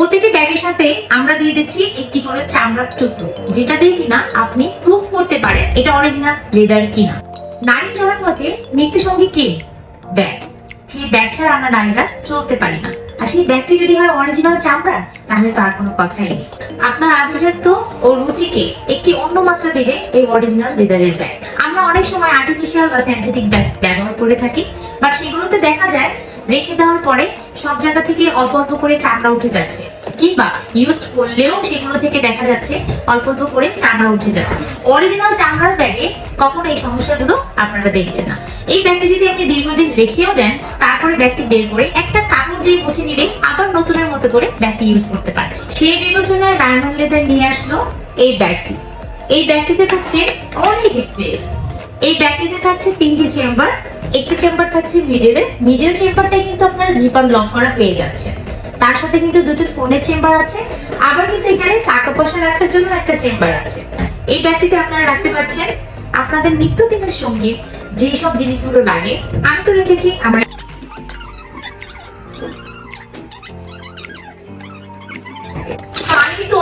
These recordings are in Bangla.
প্রতিটি ব্যাগের সাথে আমরা দিয়ে দিচ্ছি একটি করে চামড়ার টুকরো, যেটা দিয়ে কিনা আপনি প্রুফ করতে পারেন এটা অরিজিনাল লেদার কিনা। নারী চলার পথে নিত্য সঙ্গী কে? ব্যাগ। সেই ব্যাগ ছাড়া আমরা নারীরা চলতে পারি না। আর সেই ব্যাগটি যদি হয় অরিজিনাল চামড়ার, তাহলে তার কোনো কথাই নেই। আপনার আভিজাত্য ও রুচিকে একটি অন্য মাত্রা দেবে এই অরিজিনাল লেদারের ব্যাগ। আমরা অনেক সময় আর্টিফিশিয়াল বা সিনথেটিক ব্যাগ ব্যবহার করে থাকি, বাট সেগুলোতে দেখা যায় রেখে দেওয়ার পরে সব জায়গা থেকে অল্প অল্প করে চামড়া উঠে যাচ্ছে, কিংবা ইউজ করলেও সেগুলো থেকে দেখা যাচ্ছে অল্প অল্প করে চামড়া উঠে যাচ্ছে। অরিজিনাল চামড়ার ব্যাগে কখনো এই সমস্যাগুলো আপনারা দেখবেন না। এই ব্যাগটি যদি আপনি দীর্ঘদিন রেখেও দেন, তারপরে ব্যাগটি বের করে একটা কাপড় দিয়ে মুছে নিলে আবার নতুনের মতো করে ব্যাগটি ইউজ করতে পারছে। সেই বিবেচনায় ডায়মন্ড লেদার নিয়ে আসলো এই ব্যাগটি। এই ব্যাগটিতে থাকছে অনেক স্পেস। এই ব্যাগটিতে থাকছে 3টি চেম্বার। একটি চেম্বার থাকছে মিডল চেম্বারটা কিন্তু আপনার জিপার লক করা পেয়ে যাচ্ছে। তার সাথে কিন্তু দুটো ফোনের চেম্বার আছে, আবার কিন্তু এখানে টাকা পয়সা রাখার জন্য একটা চেম্বার আছে। এই ব্যাগটিতে আপনারা রাখতে পারছেন আপনাদের নিত্যদিনের সঙ্গী যেই সব জিনিসগুলো লাগে। আমি তো রেখেছি আমার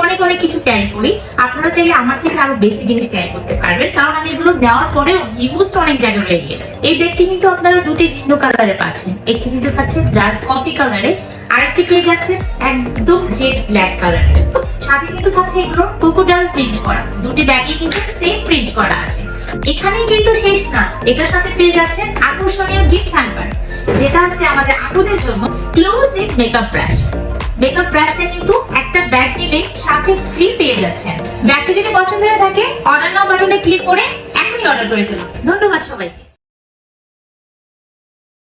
অনেক অনেক কিছু ক্যারি করি। আপনারা চাইলে আমার থেকে আরো বেশি জিনিস ক্যারি করতে পারবেন, কারণ আমি এগুলো নেওয়ার পরেও ইউজ অনেক জায়গায় রয়ে গিয়েছে। এই ব্যাগটি কিন্তু আপনারা দুটি ভিন্ন কালারে পাচ্ছেন। একটি কিন্তু পাচ্ছেন ডার্ক কফি কালারে, আরেকটি পেয়ে যাচ্ছে একদম জেড ব্ল্যাক কালারে। সাথে কিন্তু থাকছে এগুলো ক্রোকোডাইল প্রিন্ট করা। দুটি ব্যাগে কিন্তু সেম প্রিন্ট করা আছে। এখানেই কিন্তু শেষ না, এটার সাথে পেয়ে যাচ্ছেন আকর্ষণীয় গিফট হ্যাম্পার, যেটা আছে আমাদের আপুদের জন্য এক্সক্লুসিভ মেকআপ ব্রাশ। মেকআপ ব্রাশটা কিন্তু একটা ব্যাগ নিলে সাথে ফ্রি পেয়ে যাচ্ছেন। ব্যাগটি যদি পছন্দ হয়ে থাকে, অর্ডার নাও বাটনে ক্লিক করে এখনই অর্ডার করে ফেলুন। ধন্যবাদ সবাইকে।